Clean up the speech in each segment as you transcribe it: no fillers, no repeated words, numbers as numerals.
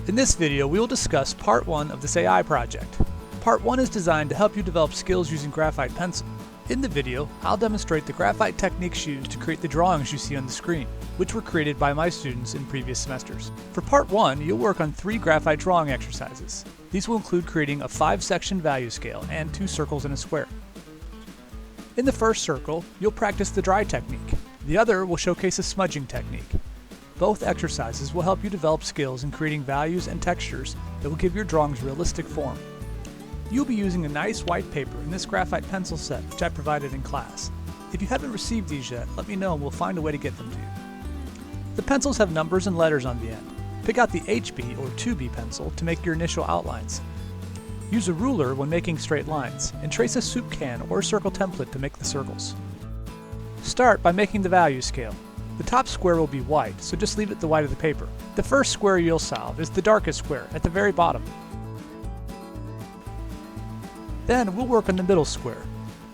In this video, we will discuss Part 1 of this AI project. Part 1 is designed to help you develop skills using graphite pencil. In the video, I'll demonstrate the graphite techniques used to create the drawings you see on the screen, which were created by my students in previous semesters. For Part 1, you'll work on 3 graphite drawing exercises. These will include creating a 5-section value scale and 2 circles and a square. In the first circle, you'll practice the dry technique. The other will showcase a smudging technique. Both exercises will help you develop skills in creating values and textures that will give your drawings realistic form. You'll be using a nice white paper in this graphite pencil set which I provided in class. If you haven't received these yet, let me know and we'll find a way to get them to you. The pencils have numbers and letters on the end. Pick out the HB or 2B pencil to make your initial outlines. Use a ruler when making straight lines, and trace a soup can or circle template to make the circles. Start by making the value scale. The top square will be white, so just leave it the white of the paper. The first square you'll solve is the darkest square at the very bottom. Then we'll work on the middle square.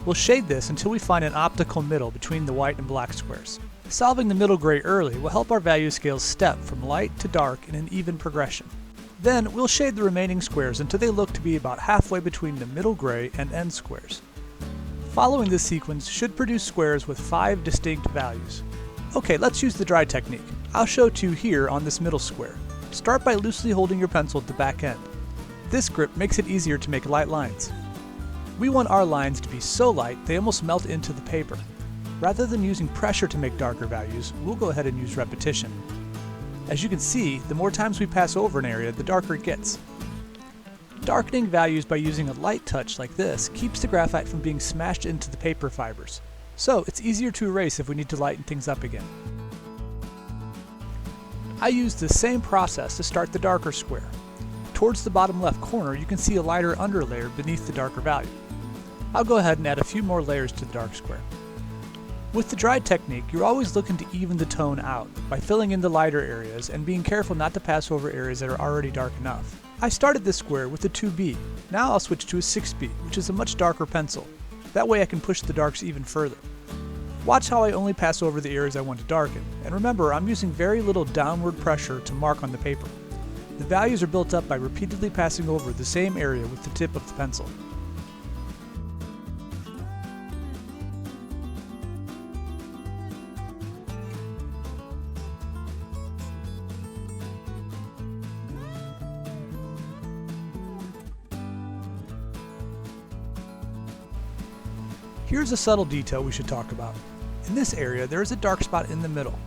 We'll shade this until we find an optical middle between the white and black squares. Solving the middle gray early will help our value scales step from light to dark in an even progression. Then we'll shade the remaining squares until they look to be about halfway between the middle gray and end squares. Following this sequence should produce squares with 5 distinct values. Okay, let's use the dry technique. I'll show it to you here on this middle square. Start by loosely holding your pencil at the back end. This grip makes it easier to make light lines. We want our lines to be so light they almost melt into the paper. Rather than using pressure to make darker values, we'll go ahead and use repetition. As you can see, the more times we pass over an area, the darker it gets. Darkening values by using a light touch like this keeps the graphite from being smashed into the paper fibers. So it's easier to erase if we need to lighten things up again. I used the same process to start the darker square. Towards the bottom left corner, you can see a lighter underlayer beneath the darker value. I'll go ahead and add a few more layers to the dark square. With the dry technique, you're always looking to even the tone out by filling in the lighter areas and being careful not to pass over areas that are already dark enough. I started this square with a 2B. Now I'll switch to a 6B, which is a much darker pencil. That way I can push the darks even further. Watch how I only pass over the areas I want to darken, and remember I'm using very little downward pressure to mark on the paper. The values are built up by repeatedly passing over the same area with the tip of the pencil. Here's a subtle detail we should talk about. In this area, there is a dark spot in the middle.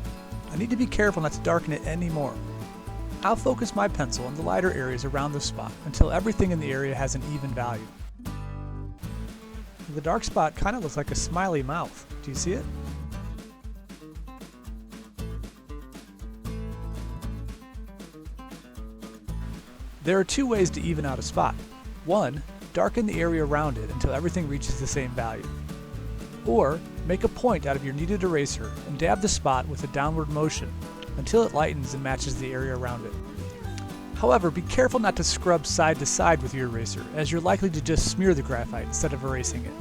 I need to be careful not to darken it anymore. I'll focus my pencil on the lighter areas around the spot until everything in the area has an even value. The dark spot kind of looks like a smiley mouth. Do you see it? There are 2 ways to even out a spot. 1, darken the area around it until everything reaches the same value. Or, make a point out of your kneaded eraser and dab the spot with a downward motion until it lightens and matches the area around it. However, be careful not to scrub side to side with your eraser, as you're likely to just smear the graphite instead of erasing it.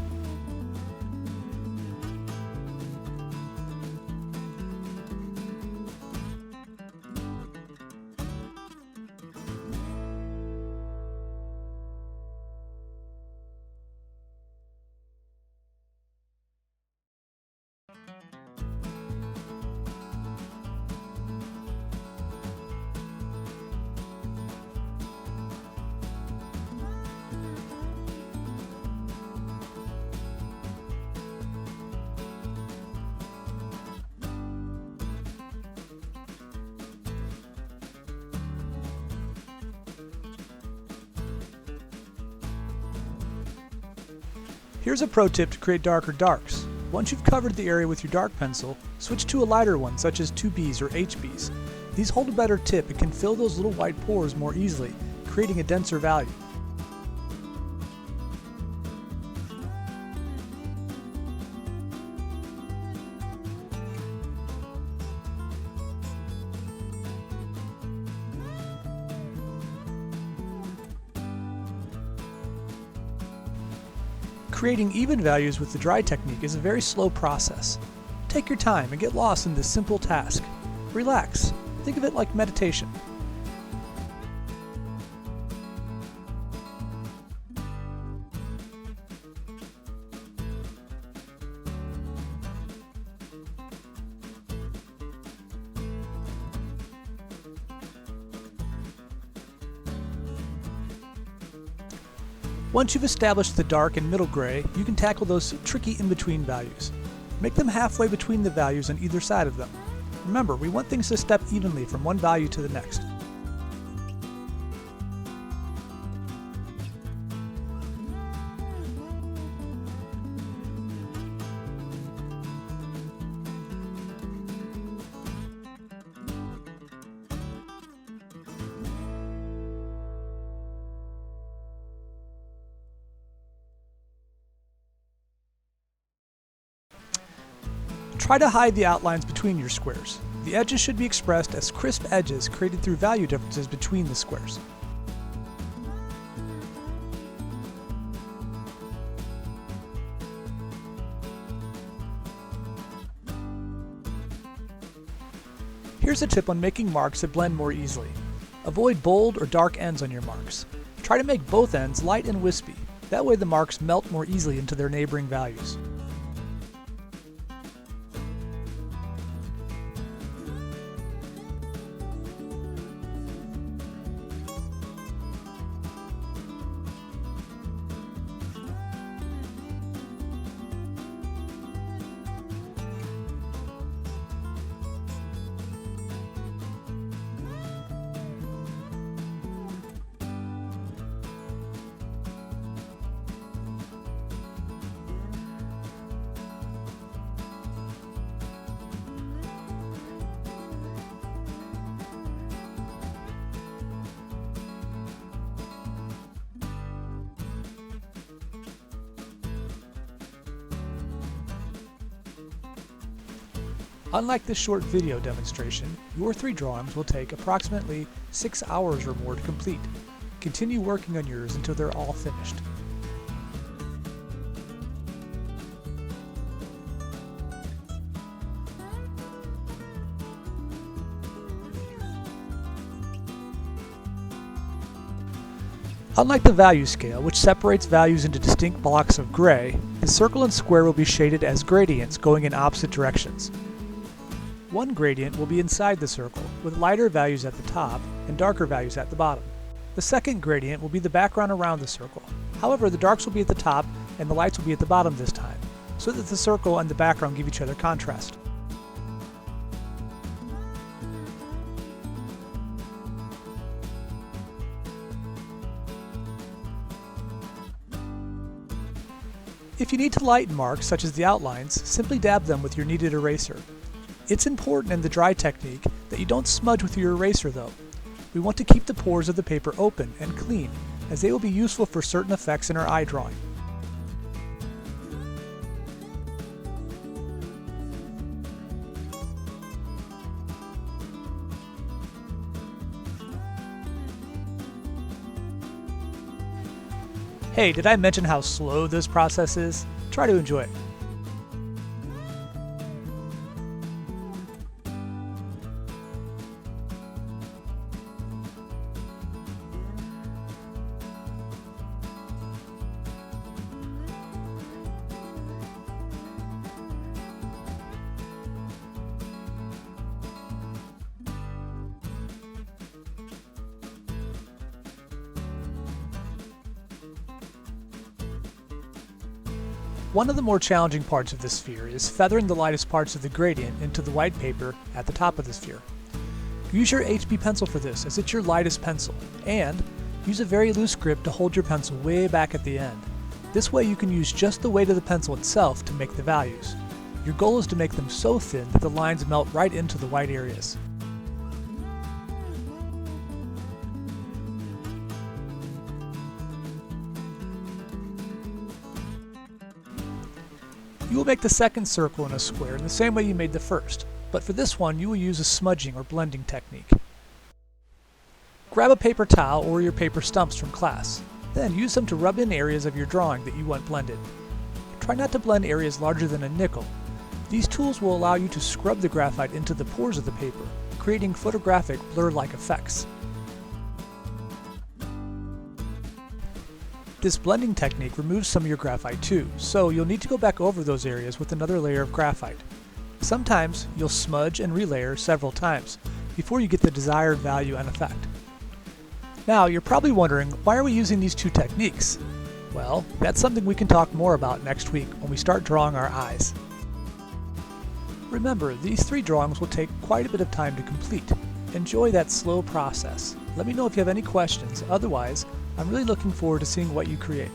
Here's a pro tip to create darker darks. Once you've covered the area with your dark pencil, switch to a lighter one such as 2Bs or HBs. These hold a better tip and can fill those little white pores more easily, creating a denser value. Creating even values with the dry technique is a very slow process. Take your time and get lost in this simple task. Relax. Think of it like meditation. Once you've established the dark and middle gray, you can tackle those tricky in-between values. Make them halfway between the values on either side of them. Remember, we want things to step evenly from one value to the next. Try to hide the outlines between your squares. The edges should be expressed as crisp edges created through value differences between the squares. Here's a tip on making marks that blend more easily. Avoid bold or dark ends on your marks. Try to make both ends light and wispy. That way the marks melt more easily into their neighboring values. Unlike this short video demonstration, your 3 drawings will take approximately 6 hours or more to complete. Continue working on yours until they're all finished. Unlike the value scale, which separates values into distinct blocks of gray, the circle and square will be shaded as gradients going in opposite directions. One gradient will be inside the circle, with lighter values at the top and darker values at the bottom. The second gradient will be the background around the circle. However, the darks will be at the top and the lights will be at the bottom this time, so that the circle and the background give each other contrast. If you need to lighten marks, such as the outlines, simply dab them with your kneaded eraser. It's important in the dry technique that you don't smudge with your eraser though. We want to keep the pores of the paper open and clean, as they will be useful for certain effects in our eye drawing. Hey, did I mention how slow this process is? Try to enjoy it. One of the more challenging parts of this sphere is feathering the lightest parts of the gradient into the white paper at the top of the sphere. Use your HB pencil for this, as it's your lightest pencil, and use a very loose grip to hold your pencil way back at the end. This way you can use just the weight of the pencil itself to make the values. Your goal is to make them so thin that the lines melt right into the white areas. You will make the second circle in a square in the same way you made the first, but for this one you will use a smudging or blending technique. Grab a paper towel or your paper stumps from class. Then use them to rub in areas of your drawing that you want blended. Try not to blend areas larger than a nickel. These tools will allow you to scrub the graphite into the pores of the paper, creating photographic blur-like effects. This blending technique removes some of your graphite too, so you'll need to go back over those areas with another layer of graphite. Sometimes you'll smudge and relayer several times before you get the desired value and effect. Now you're probably wondering, why are we using these two techniques? Well, that's something we can talk more about next week when we start drawing our eyes. Remember, these 3 drawings will take quite a bit of time to complete. Enjoy that slow process. Let me know if you have any questions. Otherwise, I'm really looking forward to seeing what you create.